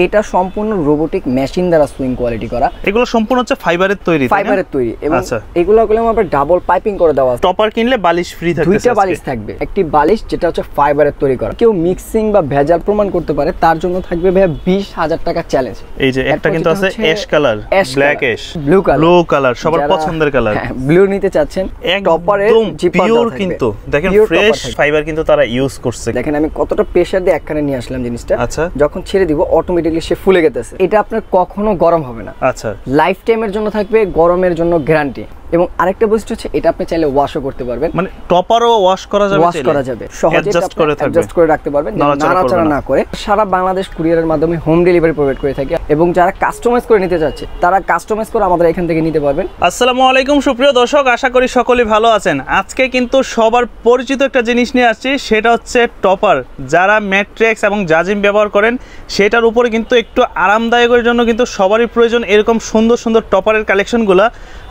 এটা সম্পূর্ণ robotic machine দ্বারা সুইং কোয়ালিটি করা। এগুলো সম্পূর্ণ হচ্ছে ফাইবারের তৈরি, এবং এগুলো আমরা ডাবল পাইপিং করে দেওয়া আছে। টপার কিনলে বালিশ ফ্রি থাকবে, দুইটা বালিশ থাকবে, একটি বালিশ যেটা হচ্ছে ফাইবারের তৈরি করা। কেউ মিক্সিং বা ভেজাল প্রমাণ করতে পারে তার জন্য থাকবে ভাই 20,000 টাকা চ্যালেঞ্জ। এই যে একটা কিন্তু আছে ash colour, black ash, blue colour সবার পছন্দের কালার। ব্লু নিতে চাচ্ছেন, টপারের পিওর কিন্তু দেখেন ফ্রেশ ফাইবার কিন্তু তারা ইউজ করছে। দেখেন আমি কতটা প্রেসার দিয়ে একখানে নিয়ে আসলাম জিনিসটা। আচ্ছা, যখন ছেড়ে দিব অটোমেটিক্যালি সে ফুলে গেতেছে। এটা আপনার কখনো গরম হবে না। আচ্ছা, লাইফ টাইমের জন্য থাকবে, গরমের জন্য গ্যারান্টি। এবং আরেকটা বৈশিষ্ট্য হচ্ছে এটা আপনি চাইলে ওয়াশও করতে পারবেন, মানে টপারও ওয়াশ করা যাবে, সহজে অ্যাডজাস্ট করে রাখতে পারবেন, নাড়াচাড়া না করে। সারা বাংলাদেশ কুরিয়ারের মাধ্যমে হোম ডেলিভারি প্রোভাইড করে থাকি, এবং যারা কাস্টমাইজ করে নিতে চাচ্ছে তারা কাস্টমাইজ করে আমাদের এখান থেকে নিতে পারবেন। আসসালামু আলাইকুম সুপ্রিয় দর্শক, আশা করি সকলেই ভালো আছেন। আজকে কিন্তু সবার পরিচিত একটা জিনিস নিয়ে আসছি, সেটা হচ্ছে টপার। যারা ম্যাট্রিক্স এবং জাজিম ব্যবহার করেন সেটার উপরে কিন্তু একটু আরামদায়কের জন্য কিন্তু সবারই প্রয়োজন এরকম সুন্দর সুন্দর টপারের কালেকশনগুলো।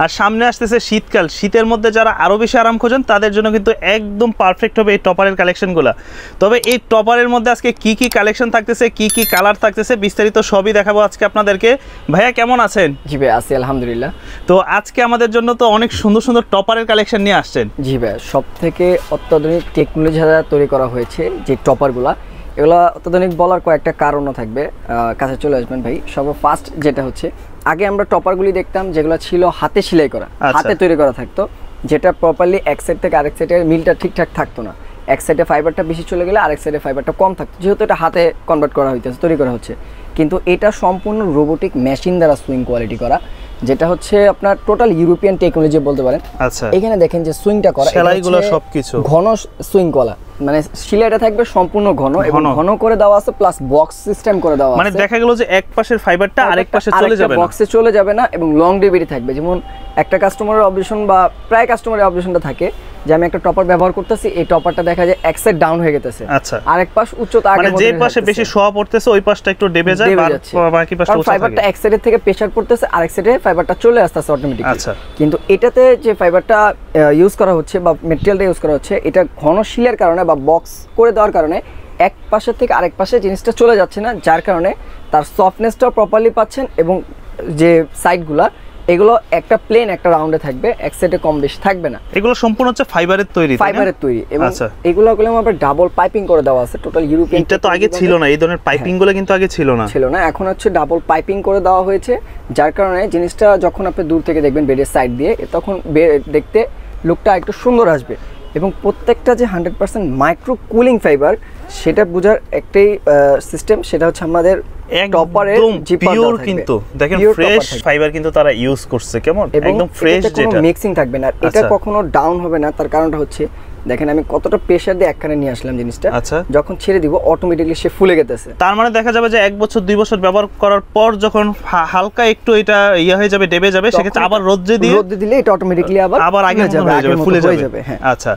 আর সামনে আসতেছে শীতকাল, শীতের মধ্যে যারা আরো বেশি আরাম খোঁজেন তাদের জন্য কিন্তু একদম পারফেক্ট হবে এই টপারের কালেকশনগুলো। তবে এই টপারের মধ্যে আজকে কি কি কালেকশন থাকতেছে, কি কি কালার থাকতেছে, বিস্তারিত সবই দেখাবো আজকে আপনাদেরকে। ভাইয়া কেমন আছেন? জি ভাই আছি আলহামদুলিল্লাহ। তো আজকে আমাদের জন্য তো অনেক সুন্দর সুন্দর টপারের কালেকশন নিয়ে আসছেন। জি ভাই, সবথেকে অত্যাধুনিক টেকনোলজি দ্বারা তৈরি করা হয়েছে যে টপারগুলো, এগুলো অত্যাধুনিক বলার কয়েকটা কারণও থাকবে, কাছে চলে আসবেন ভাই। ফার্স্ট যেটা হচ্ছে, আগে আমরা টপারগুলি দেখতাম যেগুলো ছিল হাতে সেলাই করা, হাতে তৈরি করা থাকতো, যেটা প্রপারলি এক সাইড থেকে আরেক সাইডের মিলটা ঠিকঠাক থাকতো না। এক সাইডে ফাইবারটা বেশি চলে গেলে আরেক সাইডে ফাইবারটা কম থাকতো, যেহেতু এটা হাতে কনভার্ট করা হইতেছে, তৈরি করা হচ্ছে। কিন্তু এটা সম্পূর্ণ রোবোটিক মেশিন দ্বারা সুইং কোয়ালিটি করা, যেটা হচ্ছে আপনার টোটাল ইউরোপিয়ান টেকনোলজি বলতে পারেন। আচ্ছা, এখানে দেখেন যে সুইংটা করা, সেলাইগুলো সবকিছু ঘন সুইং করা, মানে সেলাইটা থাকবে সম্পূর্ণ ঘন এবং ঘন করে দেওয়া আছে, প্লাস বক্স সিস্টেম করে দেওয়া আছে। মানে দেখা গেল যে এক পাশের ফাইবারটা আরেক পাশে চলে যাবে না, বক্সে চলে যাবে না, এবং লং ডিভিডি থাকবে। যেমন একটা কাস্টমারের অবজেশন বা প্রায় কাস্টমারের অবজেশনটা থাকে যে আমি একটা টপার ব্যবহার করতেছি, এই টপারটা দেখা যায় এক সাইড ডাউন হয়ে গেছে। আচ্ছা, আরেক পাশ উচ্চতা আগে, মানে যে পাশে বেশি শোয়া পড়তেছে ওই পাশটা একটু ডেবে যায়, বাকি পাশটা উঁচু থাকে। ফাইবারটা এক সাইডের থেকে প্রেসার পড়তেছে, আরেক সাইডে ফাইবারটা চলে আসতেছে অটোমেটিক্যালি। আচ্ছা, কিন্তু এটাতে যে ফাইবারটা ইউজ করা হচ্ছে বা ম্যাটেরিয়ালটা ইউজ করা হচ্ছে, এটা ঘন শিলের কারণে বা বক্স করে দেওয়ার কারণে এক পাশের থেকে আরেক পাশে জিনিসটা চলে যাচ্ছে না, যার কারণে তার সফটনেসটাও প্রপারলি পাচ্ছেন। এবং যে সাইডগুলা এগুলো একটা প্লেন একটা রাউন্ডে থাকবে, এক সাইডে কম বেশি থাকবে না। এগুলো সম্পূর্ণ হচ্ছে ফাইবারের তৈরি, এবং এগুলো আমরা ডাবল পাইপিং করে দেওয়া আছে টোটাল ইউরোপিয়ান। এটা তো আগে ছিল না, এই ধরনের পাইপিং গুলো কিন্তু আগে ছিল না, এখন হচ্ছে ডাবল পাইপিং করে দেওয়া হয়েছে, যার কারণে জিনিসটা যখন আপনি দূর থেকে দেখবেন বেডের সাইড দিয়ে, তখন দেখতে লুকটা একটু সুন্দর আসবে। এবং প্রত্যেকটা যে 100% মাইক্রো কুলিং ফাইবার, সেটা বোঝার একটাই সিস্টেম, সেটা হচ্ছে আমাদের টপারের পিওর কিন্তু দেখেন ফ্রেশ ফাইবার কিন্তু তারা ইউজ করছে, কেমন একদম ফ্রেশ, যেটা মিক্সিং থাকবে না, এটা কখনো ডাউন হবে না। তার কারণটা হচ্ছে দেখেন আমি কতটা প্রেসার দিয়ে একখানে নিয়ে আসলাম জিনিসটা। আচ্ছা, যখন ছেড়ে দিব অটোমেটিক্যালি সে ফুলে গেতেছে। তার মানে দেখা যাবে যে 1 বছর 2 বছর ব্যবহার করার পর যখন হালকা একটু এটা হয়ে যাবে, ডেবে যাবে, সেক্ষেত্রে আবার রোদে দিলে এটা অটোমেটিক্যালি আবার আগে হয়ে যাবে, ফুলে যাবে। হ্যাঁ, আচ্ছা।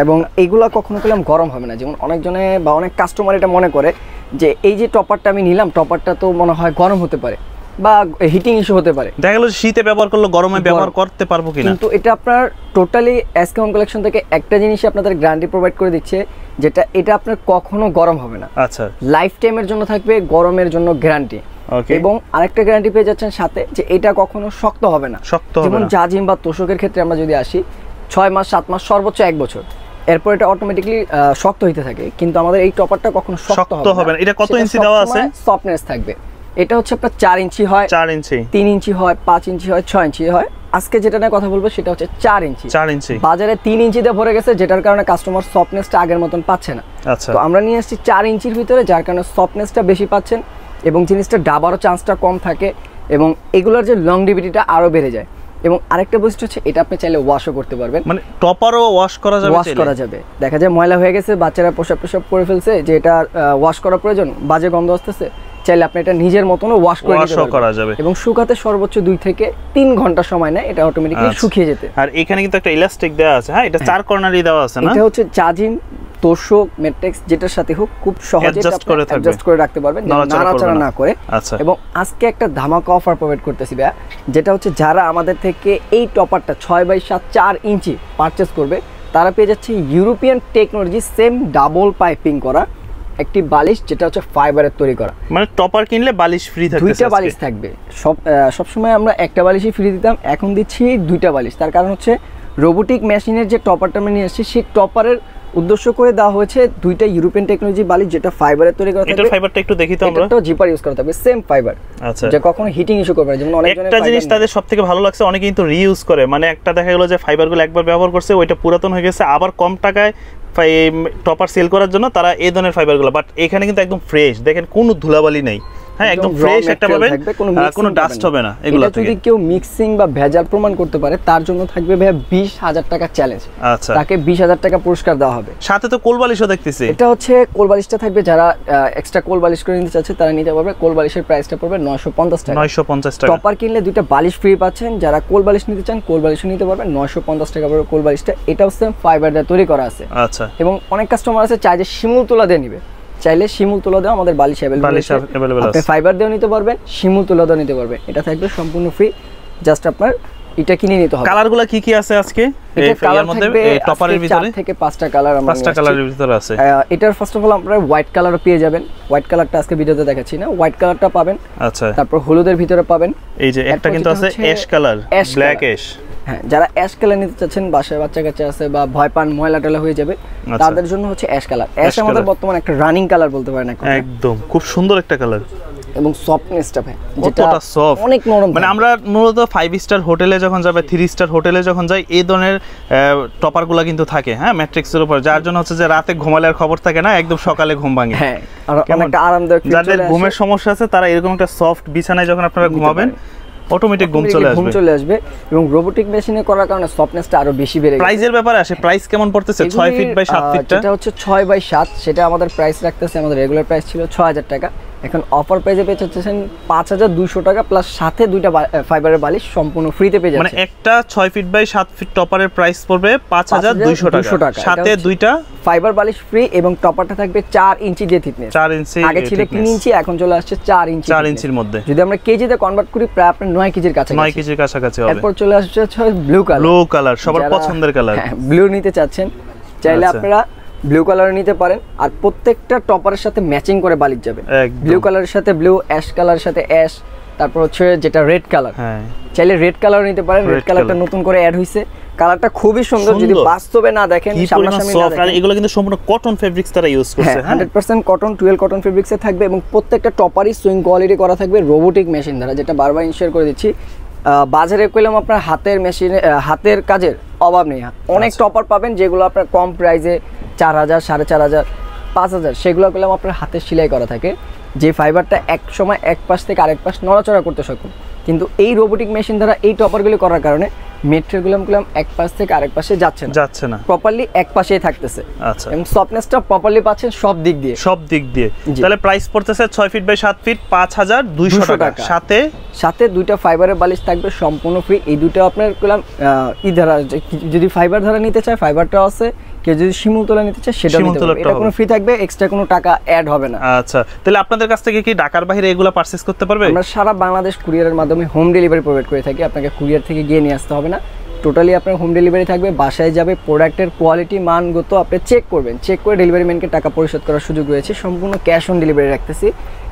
এবং এইগুলা কখনো গরম হবে না। যেমন অনেকজনে বা অনেক কাস্টমার এটা মনে করে যে এই যে টপারটা আমি নিলাম, টপারটা তো মনে হয় গরম হতে পারে বা হিটিং ইস্যু হতে পারে। দেখা গেল শীতে ব্যবহার করলে গরমে ব্যবহার করতে পারবো কিনা, কিন্তু এটা আপনার টোটালি এসকে কালেকশন থেকে একটা জিনিসই আপনাদের গ্যারান্টি প্রোভাইড করে দিচ্ছে, যেটা এটা আপনার কখনো গরম হবে না। আচ্ছা, লাইফ টাইমের জন্য থাকবে, গরমের জন্য গ্যারান্টি। এবং আরেকটা গ্যারান্টি পেয়ে যাচ্ছেন সাথে, যে এটা কখনো শক্ত হবে না। যেমন জাজিম বা তোষকের ক্ষেত্রে আমরা যদি আসি, 6 মাস 7 মাস সর্বোচ্চ 1 বছর, এরপর এটা অটোমেটিক্যালি শক্ত হইতে থাকে। কিন্তু আমাদের এই টপারটা কখনো শক্ত হবে না। এটা কত ইঞ্চি দেওয়া আছে? সফটনেস থাকবে। এটা হচ্ছে আপনার 4 ইঞ্চি হয়, 4 ইঞ্চি, 3 ইঞ্চি হয়, 5 ইঞ্চি হয়, 6 ইঞ্চি হয়। আজকে যেটা নিয়ে কথা বলবো সেটা হচ্ছে 4 ইঞ্চি। বাজারে 3 ইঞ্চিতে ভরে গেছে, যেটার কারণে কাস্টমার সফটনেসটা আগের মতন পাচ্ছে না। আচ্ছা, তো আমরা নিয়ে আসছি 4 ইঞ্চির ভিতরে, যার কারণে সফটনেসটা বেশি পাচ্ছেন এবং জিনিসটা ডাবারও চান্সটা কম থাকে, এবং এগুলোর যে লংজিভিটিটা আরো বেড়ে যায়। এবং আরেকটা বৈশিষ্ট্য হচ্ছে এটা আপনি চাইলে ওয়াশও করতে পারবেন, মানে টপারও ওয়াশ করা যাবে। দেখা যায় ময়লা হয়ে গেছে, বাচ্চারা প্রসাব করে ফেলছে, যে এটা ওয়াশ করা প্রয়োজন, বাজে গন্ধ আসতেছে, চাইলে আপনি এটা নিজের মতনও ওয়াশ করা যাবে। এবং শুকাতে সর্বোচ্চ 2 থেকে 3 ঘন্টা সময় নেয় এটা অটোমেটিক্যালি শুকিয়ে যেতে। আর এখানে কিন্তু একটা ইলাস্টিক দেওয়া আছে। হ্যাঁ, এটা 4 কর্নারই দেওয়া আছে না? এটা হচ্ছে জাজিম, তোষক, ম্যাট্রিক্স যেটার সাথে হোক খুব সহজে অ্যাডজাস্ট করে রাখতে পারবেন, নাড়াচাড়া না করে। আচ্ছা, এবং আজকে একটা ধামাকা অফার প্রোভাইড করতেছি ভাইয়া, যেটা হচ্ছে যারা আমাদের থেকে এই টপারটা 6x7 4 ইঞ্চি পারচেজ করবে, তারা পেয়ে যাচ্ছে European technology same double piping করা একটি বালিশ যেটা হচ্ছে ফাইবারের তৈরি করা। মানে টপার কিনলে বালিশ ফ্রি থাকবে, দুইটা বালিশ থাকবে। সবসময় আমরা একটা বালিশই ফ্রি দিতাম, এখন দিচ্ছি দুইটা বালিশ। তার কারণ হচ্ছে রোবোটিক মেশিনের যে টপারটা আমরা নিয়ে আসছি, সেই টপারের উদ্দেশ্য করে দেওয়া হয়েছে দুইটা ইউরোপিয়ান টেকনোলজি বালিশ যেটা ফাইবারের তৈরি করা থাকবে। এটার ফাইবারটা একটু দেখি তো আমরা। এটাও জিপার ইউজ করা থাকবে, সেম ফাইবার। আচ্ছা, যে কখনো হিটিং ইস্যু করবে না। যেমন অনেকজনের একটা জিনিস তাদের সবথেকে ভালো লাগছে, অনেকে কিন্তু রিইউজ করে। মানে একটা দেখা গেল যে ফাইবারগুলো একবার ব্যবহার করছে, ওইটা পুরাতন হয়ে গেছে, আবার কম টাকায় টপার সেল করার জন্য তারা এই ধরনের ফাইবারগুলো। বাট এখানে কিন্তু একদম ফ্রেশ, দেখেন কোনো ধুলাবালি নেই। হ্যাঁ, একদম ফ্রেশ একটা পাবেন, কোনো ডাস্ট হবে না এগুলো থেকে। যদি কেউ মিক্সিং বা ভেজাল প্রমাণ করতে পারে, তার জন্য থাকবে ভাই 20,000 টাকা চ্যালেঞ্জ। আচ্ছা, তাকে 20,000 টাকা পুরস্কার দেওয়া হবে। সাথে তো কোলবালিশও দেখতেছি। এটা হচ্ছে কোলবালিশটা থাকবে, যারা এক্সট্রা কোলবালিশ করে নিতে চাচ্ছে তারা নিতে পারবে। কোলবালিশের প্রাইসটা পড়বে 950 টাকা। 950 টাকা। টপার কিনলে দুইটা বালিশ ফ্রি পাচ্ছেন। যারা কোলবালিশ নিতে চান কোলবালিশও নিতে পারবেন, 950 টাকা পড়বে কোলবালিশটা। এটাও সেম ফাইবার দিয়ে তৈরি করা আছে। আচ্ছা, এবং অনেক কাস্টমার আছে চাই যে শিমুল তোলা দিয়ে নিবে, চাইলে শিমুল তোলা দেওয়া আমাদের বালিশ অ্যাভেলেবল আছে। আপনি ফাইবার দিয়েও নিতে পারবেন, শিমুল তোলা দিয়েও নিতে পারবেন। এটা থাকবে সম্পূর্ণ ফ্রি, জাস্ট আপনার এটা কিনে নিতে হবে। কালারগুলো কি কি আছে আজকে এর মধ্যে? টপারের ভিতরে 4 থেকে 5টা কালার আমরা 5টা কালারের ভিতরে আছে। এটার ফার্স্ট অফ অল আপনারা হোয়াইট কালারও পেয়ে যাবেন। হোয়াইট কালারটা আজকে ভিডিওতে দেখাচ্ছি না, হোয়াইট কালারটা পাবেন। আচ্ছা, তারপর হলুদের ভিতরে পাবেন। এই যে একটা কিন্তু আছে অ্যাশ কালার, ব্ল্যাক অ্যাশ। হ্যাঁ, যারা অ্যাশ কালার নিতে চাচ্ছেন, বাসায় বাচ্চা কাচ্চা আছে বা ভয় পান ময়লা টয়লা হয়ে যাবে, তাদের জন্য হচ্ছে অ্যাশ কালার। অ্যাশ আমাদের বর্তমানে একটা রানিং কালার বলতে পারেন এখন। একদম খুব সুন্দর একটা কালার এবং সফটনেসটা ভাই যেটা সফট, অনেক নরম। মানে আমরা মূলত 5 স্টার হোটেলে যখন যাবে, 3 স্টার হোটেলে যখন যাই, এই ধরনের টপারগুলো কিন্তু থাকে। হ্যাঁ, ম্যাট্রিক্সের উপর, যার জন্য হচ্ছে যে রাতে ঘুমালে আর খবর থাকে না, একদম সকালে ঘুম ভাঙে। হ্যাঁ, আর অনেকটা আরামদায়ক। যাদের ঘুমের সমস্যা আছে তারা এরকম একটা সফট বিছানায় যখন আপনারা ঘুমাবেন, অটোমেটিক ঘুম চলে আসবে। এবং রোবোটিক মেশিনে করার কারণে সফটনেসটা আরো বেশি বেড়ে গেছে। প্রাইসের ব্যাপারে আসে, প্রাইস কেমন পড়তেছে? 6 ফিট বাই 7 ফিটটা এটা হচ্ছে 6 বাই 7। সেটা আমাদের প্রাইস রাখতেছে, আমাদের রেগুলার প্রাইস ছিল 6000 টাকা। এখন অফার প্রাইসে পেয়ে যাচ্ছেন 5200 টাকা, প্লাস সাথে দুইটা ফাইবারের বালিশ সম্পূর্ণ ফ্রিতে পেয়ে যাচ্ছেন। মানে একটা 6 ফিট বাই 7 ফিট টপারের প্রাইস পড়বে 5200 টাকা, সাথে দুইটা ফাইবার বালিশ ফ্রি। এবং টপারটা থাকবে 4 ইঞ্চি দিয়ে থিকনেস। 4 ইঞ্চি, আগে ছিল 3 ইঞ্চি, এখন চলে আসছে 4 ইঞ্চি। 4 ইঞ্চির মধ্যে যদি আমরা কেজিতে কনভার্ট করি, প্রায় আপনার 9 কেজির কাছাকাছি। 9 কেজির কাছাকাছি হবে। এরপর চলে আসছে ব্লু কালার। ব্লু কালার সবার পছন্দের কালার। ব্লু নিতে চাচ্ছেন, চাইলে আপনারা ব্লু কালার নিতে পারেন। আর প্রত্যেকটা টপারের সাথে ম্যাচিং করে বালিশ যাবে। ব্লু কালারের সাথে ব্লু, অ্যাশ কালারের সাথে অ্যাশ, তারপর হচ্ছে যেটা রেড কালার। হ্যাঁ, চাইলে রেড কালার নিতে পারেন। রেড কালারটা নতুন করে অ্যাড হইছে, কালারটা খুবই সুন্দর। যদি বাস্তবে না দেখেন, সামনাসামনি না দেখেন, এগুলো কিন্তু সম্পূর্ণ কটন ফেব্রিক্স তারা ইউজ করছে। 100% কটন, 12 কটন ফেব্রিক্সে থাকবে। এবং প্রত্যেকটা টপারই সুইং কোয়ালিটি করা থাকবে রোবোটিক মেশিন দ্বারা, যেটা বারবার ইনশিওর করে দিচ্ছি। বাজারে কইলাম আপনার হাতের মেশিনে, হাতের কাজের অভাব নেই। অনেক টপার পাবেন যেগুলো আপনার কম প্রাইসে 4000, 4500, 5000, সেগুলো কইলাম আপনার হাতের সেলাই করা থাকে, যে ফাইবারটা এক সময় এক পাশ থেকে আরেক পাশ নড়াচড়া করতে সক্ষম। কিন্তু এই রোবোটিক মেশিন দ্বারা এই টপারগুলি করার কারণে মেটেরিয়ালগুলো এক পাশ থেকে আরেক পাশে যাচ্ছে না, প্রপারলি এক পাশেই থাকতেছে। আচ্ছা, এবং সফটনেসটা প্রপারলি পাচ্ছেন সব দিক দিয়ে। তাহলে প্রাইস পড়তেছে 6 ফিট বাই 7 ফিট 5200 টাকা। সাথে দুইটা ফাইবারের বালিশ থাকবে সম্পূর্ণ ফ্রি। এই দুটো আপনার কইলাম ধারা, যদি ফাইবার ধারা নিতে চায় ফাইবারটাও আছে, কেউ যদি শিমুল তোলা নিতে চায় সেটাও নিতে পারবে। এটা কোনো ফ্রি থাকবে, এক্সট্রা কোনো টাকা অ্যাড হবে না। আচ্ছা, তাহলে আপনাদের কাছ থেকে কি ঢাকার বাইরে এগুলো পারচেজ করতে পারবে? আমরা সারা বাংলাদেশ কুরিয়ারের মাধ্যমে হোম ডেলিভারি প্রোভাইড করে থাকি। আপনাকে কুরিয়ার থেকে গিয়ে নিয়ে আসতে হবে না, টোটালি আপনার হোম ডেলিভারি থাকবে। বাসায় যাবে, প্রোডাক্টের কোয়ালিটি মানগত আপনি চেক করবেন, চেক করে ডেলিভারি ম্যানকে টাকা পরিশোধ করার সুযোগ রয়েছে। সম্পূর্ণ ক্যাশ অন ডেলিভারি রাখতেছি।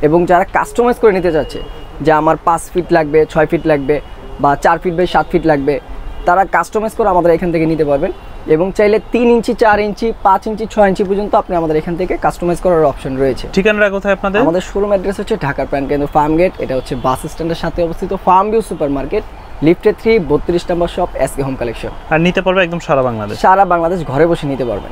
এবং যারা কাস্টমাইজ করে নিতে চাচ্ছে, যে আমার 5 ফিট লাগবে, 6 ফিট লাগবে, বা 4 ফিট বাই 7 ফিট লাগবে, তারা কাস্টমাইজ করে আমাদের এখান থেকে নিতে পারবেন। এবং চাইলে 3 ইঞ্চি, 4 ইঞ্চি, 5 ইঞ্চি, 6 ইঞ্চি পর্যন্ত আপনি আমাদের এখান থেকে কাস্টমাইজ করার অপশন রয়েছে। ঠিকানাটা কোথায় আপনাদের? আমাদের শোরুম অ্যাড্রেস হচ্ছে ঢাকার প্রাণকেন্দ্র ফার্ম গেট। এটা হচ্ছে বাস স্ট্যান্ডের সাথে অবস্থিত ফার্ম ভিউ সুপার মার্কেট, লিফটে 3, 32 নম্বর শপ, এসকে হোম কালেকশন। আর নিতে পারবে একদম সারা বাংলাদেশ ঘরে বসে নিতে পারবেন।